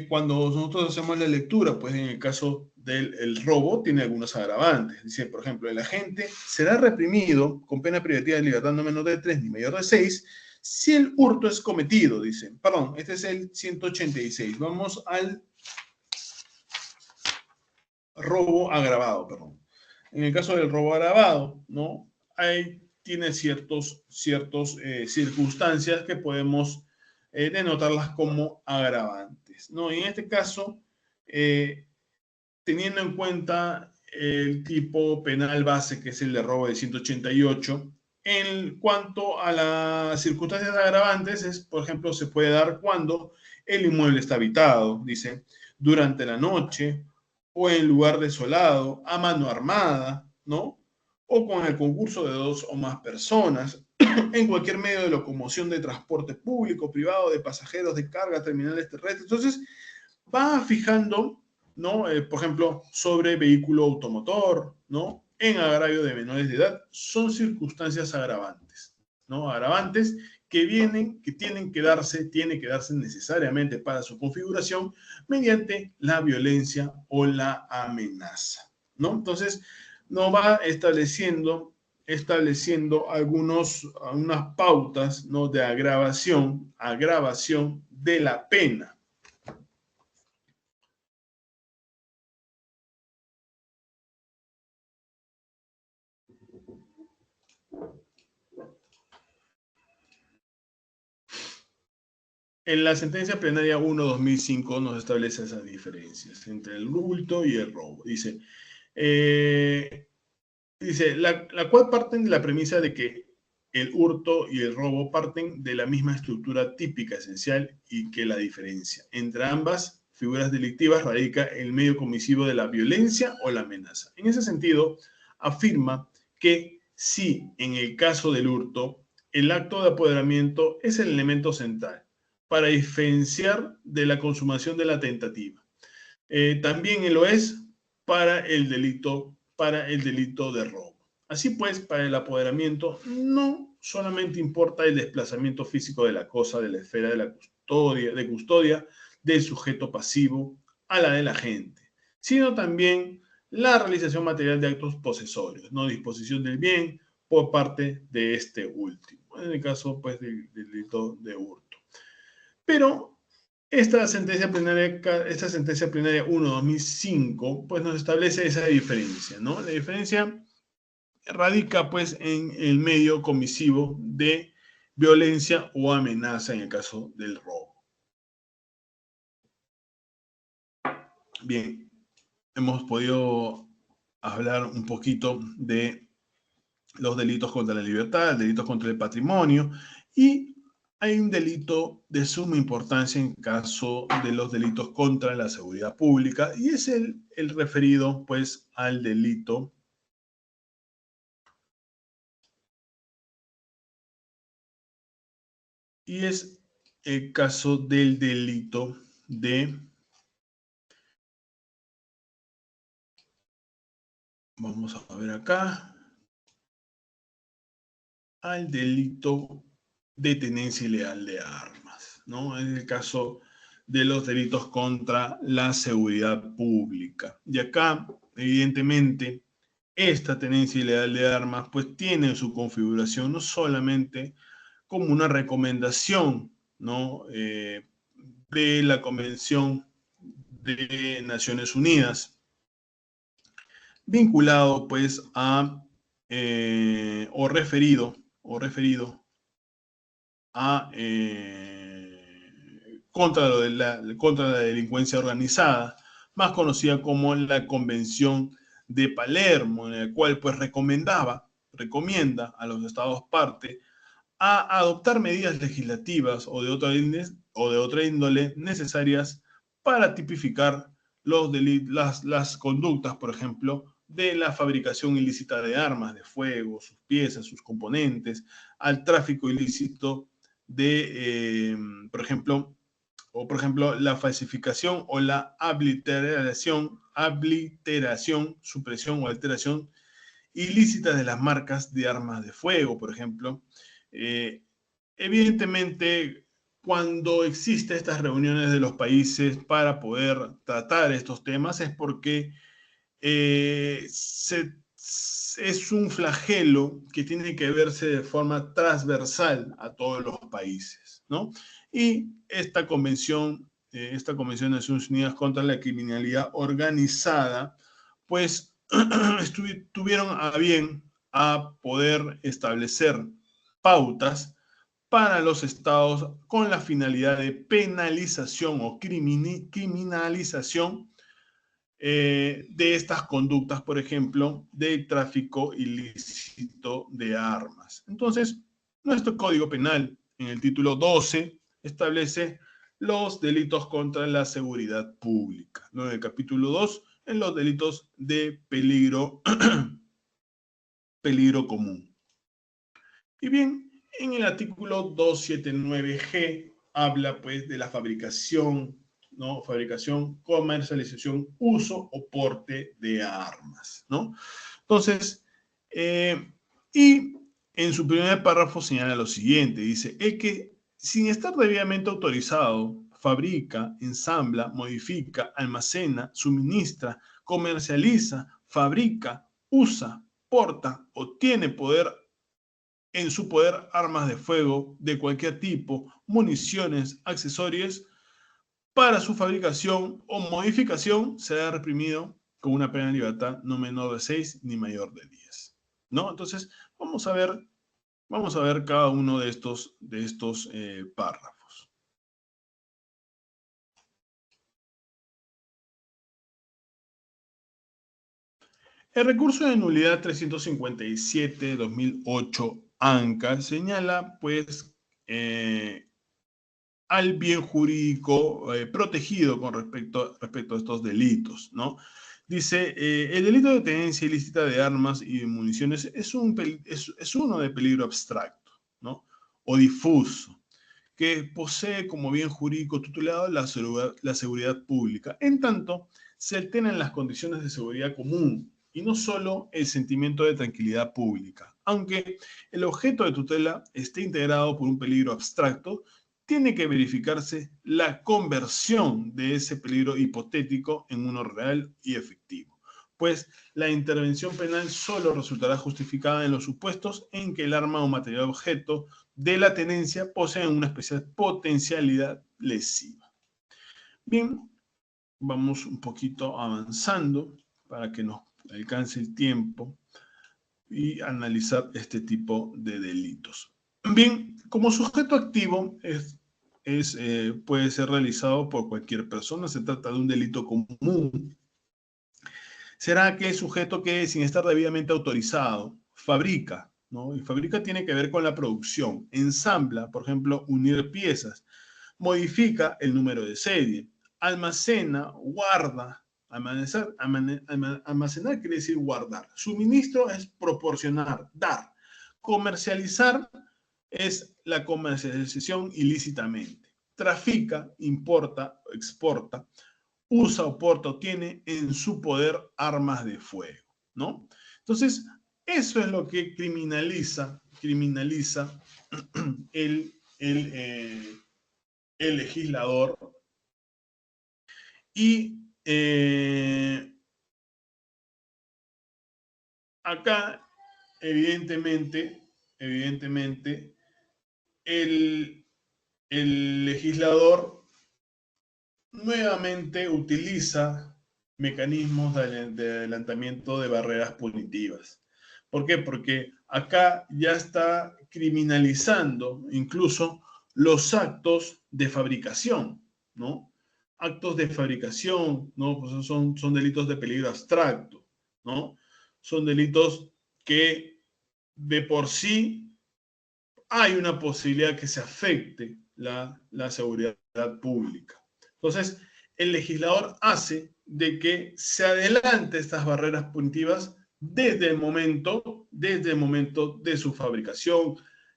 cuando nosotros hacemos la lectura, pues en el caso del robo, tiene algunos agravantes. Dice, por ejemplo, el agente será reprimido con pena privativa de libertad no menor de 3 ni mayor de 6 si el hurto es cometido, dice. Perdón, este es el 186. Vamos al robo agravado, perdón. En el caso del robo agravado, ¿no? Ahí tiene ciertas circunstancias que podemos denotarlas como agravantes, ¿no? Y en este caso, teniendo en cuenta el tipo penal base, que es el de robo de 188, en cuanto a las circunstancias agravantes, por ejemplo, se puede dar cuando el inmueble está habitado, dice, durante la noche o en lugar desolado, a mano armada, ¿no? O con el concurso de 2 o más personas, en cualquier medio de locomoción de transporte público, privado, de pasajeros, de carga, terminales terrestres. Entonces, va fijando, ¿no? Por ejemplo, sobre vehículo automotor, ¿no? En agravio de menores de edad, son circunstancias agravantes, ¿no? Agravantes que tienen que darse necesariamente para su configuración mediante la violencia o la amenaza, ¿no? Entonces, nos va estableciendo algunas pautas, ¿no? De agravación de la pena. En la sentencia plenaria 1/2005 nos establece esas diferencias entre el hurto y el robo. Dice, la cual parten de la premisa de que el hurto y el robo parten de la misma estructura típica esencial y que la diferencia entre ambas figuras delictivas radica en el medio comisivo de la violencia o la amenaza. En ese sentido, afirma que si en el caso del hurto, el acto de apoderamiento es el elemento central para diferenciar de la consumación de la tentativa. también lo es para el delito de robo. Así pues, para el apoderamiento no solamente importa el desplazamiento físico de la cosa de la esfera de custodia del sujeto pasivo a la del agente, sino también la realización material de actos posesorios, no disposición del bien por parte de este último, en el caso pues del delito de hurto. Pero esta sentencia plenaria 1/2005 pues nos establece esa diferencia, ¿no? La diferencia radica pues en el medio comisivo de violencia o amenaza en el caso del robo. Bien, hemos podido hablar un poquito de los delitos contra la libertad, delitos contra el patrimonio, y hay un delito de suma importancia en caso de los delitos contra la seguridad pública, y es el referido pues al delito y es el caso del delito de, vamos a ver acá, al delito de tenencia ilegal de armas, ¿no? En el caso de los delitos contra la seguridad pública. Y acá, evidentemente, esta tenencia ilegal de armas, pues tiene su configuración no solamente como una recomendación, ¿no? De la Convención de Naciones Unidas, vinculado pues a, o referido a, contra la delincuencia organizada, más conocida como la Convención de Palermo, en la cual pues recomienda a los estados parte a adoptar medidas legislativas o de otra índole necesarias para tipificar las conductas, por ejemplo, de la fabricación ilícita de armas de fuego, sus piezas, sus componentes, al tráfico ilícito de, por ejemplo, la falsificación o la supresión o alteración ilícita de las marcas de armas de fuego, por ejemplo. Evidentemente, cuando existen estas reuniones de los países para poder tratar estos temas es porque es un flagelo que tiene que verse de forma transversal a todos los países, ¿no? Y esta convención de Naciones Unidas contra la criminalidad organizada, pues tuvieron a bien a poder establecer pautas para los estados con la finalidad de penalización o criminalización de estas conductas, por ejemplo, de tráfico ilícito de armas. Entonces, nuestro Código Penal, en el título 12, establece los delitos contra la seguridad pública, ¿no? En el capítulo 2, en los delitos de peligro, peligro común. Y bien, en el artículo 279G habla pues de la fabricación, ¿no? Fabricación, comercialización, uso o porte de armas, ¿no? Entonces, y en su primer párrafo señala lo siguiente, dice, el que sin estar debidamente autorizado, fabrica, ensambla, modifica, almacena, suministra, comercializa, fabrica, usa, porta o tiene en su poder armas de fuego de cualquier tipo, municiones, accesorios, para su fabricación o modificación será reprimido con una pena de libertad no menor de 6 ni mayor de 10. ¿No? Entonces, vamos a ver cada uno de estos párrafos. El recurso de nulidad 357-2008 ANCA señala, pues, al bien jurídico protegido con respecto a estos delitos, ¿no? Dice, el delito de tenencia ilícita de armas y de municiones es uno de peligro abstracto, ¿no? O difuso, que posee como bien jurídico tutelado la seguridad pública, en tanto se alteran las condiciones de seguridad común y no solo el sentimiento de tranquilidad pública. Aunque el objeto de tutela esté integrado por un peligro abstracto, tiene que verificarse la conversión de ese peligro hipotético en uno real y efectivo, pues la intervención penal solo resultará justificada en los supuestos en que el arma o material objeto de la tenencia poseen una especial potencialidad lesiva. Bien, vamos un poquito avanzando para que nos alcance el tiempo y analizar este tipo de delitos. Bien, como sujeto activo puede ser realizado por cualquier persona, se trata de un delito común. Será aquel sujeto que, sin estar debidamente autorizado, fabrica, ¿no? Y fabrica tiene que ver con la producción, ensambla, por ejemplo, unir piezas, modifica el número de serie, almacena, guarda. Almacenar quiere decir guardar. Suministro es proporcionar, dar. Comercializar es la comercialización ilícitamente. Trafica, importa, exporta. Usa o porta o tiene en su poder armas de fuego, ¿no? Entonces, eso es lo que criminaliza el, el legislador. Y acá, evidentemente, el legislador nuevamente utiliza mecanismos de adelantamiento de barreras punitivas. ¿Por qué? Porque acá ya está criminalizando incluso los actos de fabricación, ¿no? Actos de fabricación, ¿no? Pues son delitos de peligro abstracto, ¿no? Son delitos que de por sí hay una posibilidad que se afecte la seguridad pública. Entonces, el legislador hace de que se adelante estas barreras punitivas desde el momento de su fabricación,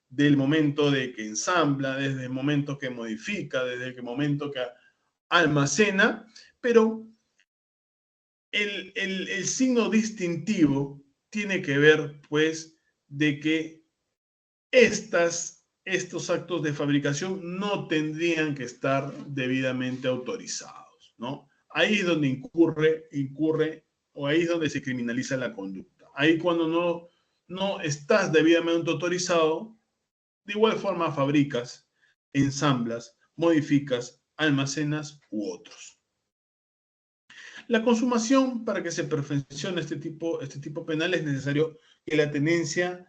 del momento de que ensambla, desde el momento que modifica, desde el momento que almacena, pero el signo distintivo tiene que ver, pues, de que estos actos de fabricación no tendrían que estar debidamente autorizados, ¿no? Ahí es donde incurre, o ahí es donde se criminaliza la conducta. Ahí cuando no estás debidamente autorizado, de igual forma fabricas, ensamblas, modificas, almacenas u otros. La consumación, para que se perfeccione este tipo penal, es necesario que la tenencia,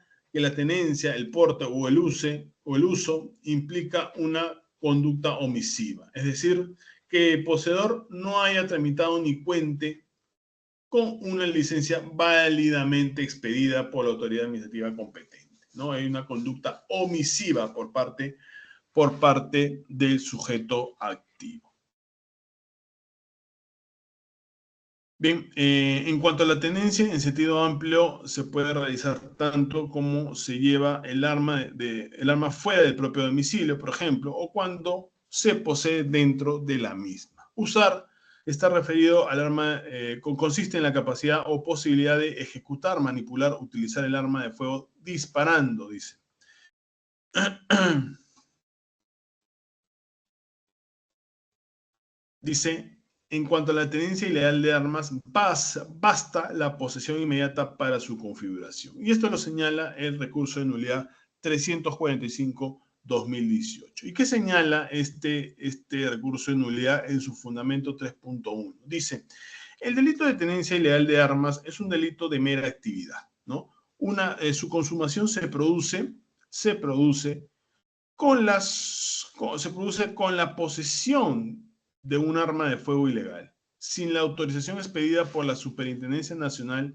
el porte o el uso implica una conducta omisiva. Es decir, que el poseedor no haya tramitado ni cuente con una licencia válidamente expedida por la autoridad administrativa competente, ¿no? Hay una conducta omisiva por parte del sujeto activo. Bien, en cuanto a la tenencia, en sentido amplio, se puede realizar tanto como se lleva el arma fuera del propio domicilio, por ejemplo, o cuando se posee dentro de la misma. Usar está referido al arma, consiste en la capacidad o posibilidad de ejecutar, manipular, utilizar el arma de fuego disparando, dice. Dice, en cuanto a la tenencia ilegal de armas, basta la posesión inmediata para su configuración. Y esto lo señala el recurso de nulidad 345-2018. ¿Y qué señala este recurso de nulidad en su fundamento 3.1? Dice, el delito de tenencia ilegal de armas es un delito de mera actividad, ¿no? Su consumación se produce con la posesión de un arma de fuego ilegal, sin la autorización expedida por la Superintendencia Nacional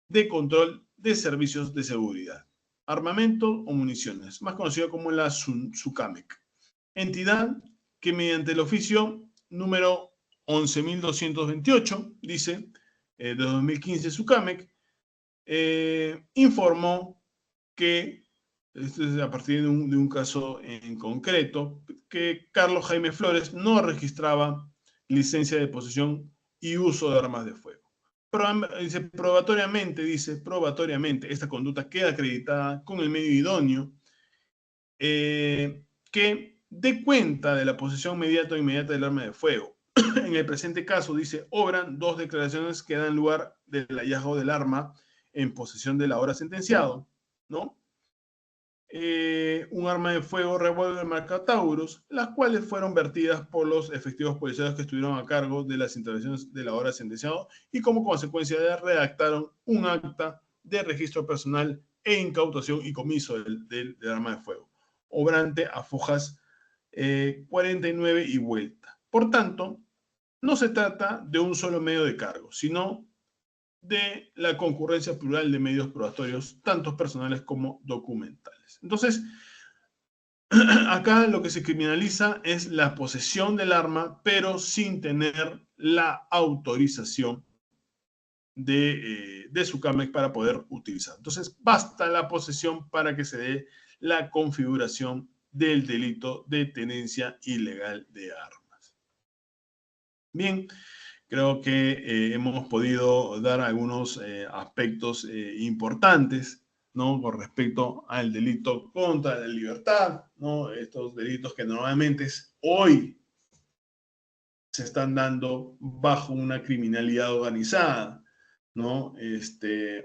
de Control de Servicios de Seguridad, Armamento o Municiones, más conocida como la SUCAMEC, entidad que mediante el oficio número 11.228, dice, de 2015 SUCAMEC, informó que, esto es a partir de un caso en concreto, que Carlos Jaime Flores no registraba licencia de posesión y uso de armas de fuego. Probatoriamente, esta conducta queda acreditada con el medio idóneo que dé cuenta de la posesión inmediata o inmediata del arma de fuego. En el presente caso, dice, obran dos declaraciones que dan lugar del hallazgo del arma en posesión del ahora sentenciado, ¿no? Un arma de fuego revólver marca Taurus, las cuales fueron vertidas por los efectivos policiales que estuvieron a cargo de las intervenciones del ahora sentenciado y como consecuencia de redactaron un acta de registro personal e incautación y comiso del arma de fuego, obrante a fojas 49 y vuelta. Por tanto, no se trata de un solo medio de cargo, sino de la concurrencia plural de medios probatorios, tanto personales como documentales. Entonces, acá lo que se criminaliza es la posesión del arma, pero sin tener la autorización de Sucamex para poder utilizar. Entonces, basta la posesión para que se dé la configuración del delito de tenencia ilegal de armas. Bien, creo que hemos podido dar algunos aspectos importantes, ¿no? Con respecto al delito contra la libertad, ¿no? Estos delitos que normalmente hoy se están dando bajo una criminalidad organizada, ¿no?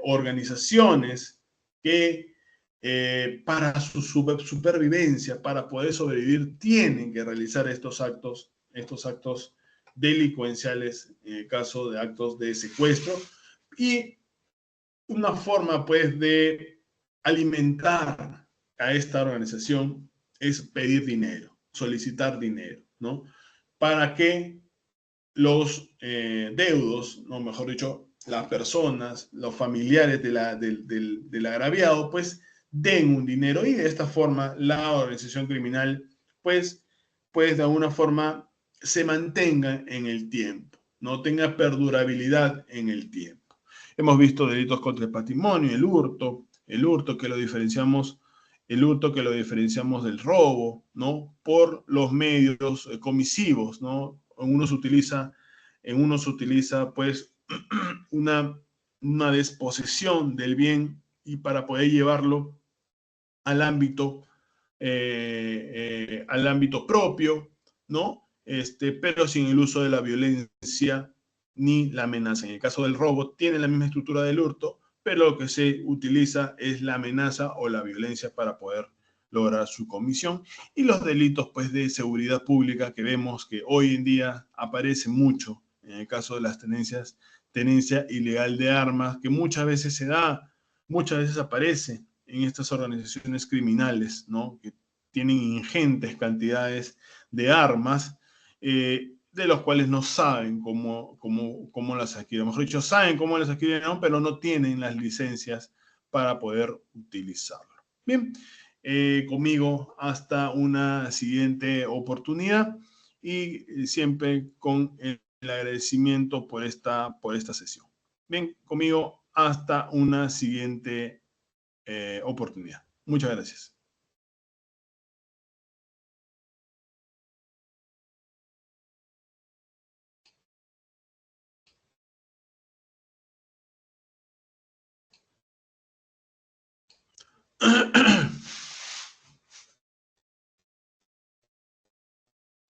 Organizaciones que para su supervivencia, para poder sobrevivir, tienen que realizar estos actos delincuenciales en el caso de actos de secuestro y una forma pues de alimentar a esta organización es pedir dinero, solicitar dinero, ¿no? Para que los deudos, no, mejor dicho, las personas, los familiares del agraviado, pues den un dinero y de esta forma la organización criminal, pues de alguna forma se mantenga en el tiempo, no tenga perdurabilidad en el tiempo. Hemos visto delitos contra el patrimonio, el hurto que lo diferenciamos del robo, ¿no? Por los medios comisivos, ¿no? En uno se utiliza pues una, una desposesión del bien y para poder llevarlo al ámbito propio, ¿no? Pero sin el uso de la violencia ni la amenaza. En el caso del robo, tiene la misma estructura del hurto, pero lo que se utiliza es la amenaza o la violencia para poder lograr su comisión. Y los delitos pues, de seguridad pública que vemos que hoy en día aparece mucho, en el caso de las tenencia ilegal de armas, que muchas veces muchas veces aparece en estas organizaciones criminales, ¿no? Que tienen ingentes cantidades de armas, de los cuales no saben cómo las adquieren. Mejor dicho, saben cómo las adquieren, ¿no? Pero no tienen las licencias para poder utilizarlo. Bien, conmigo hasta una siguiente oportunidad y siempre con el agradecimiento por esta sesión. Bien, conmigo hasta una siguiente oportunidad. Muchas gracias.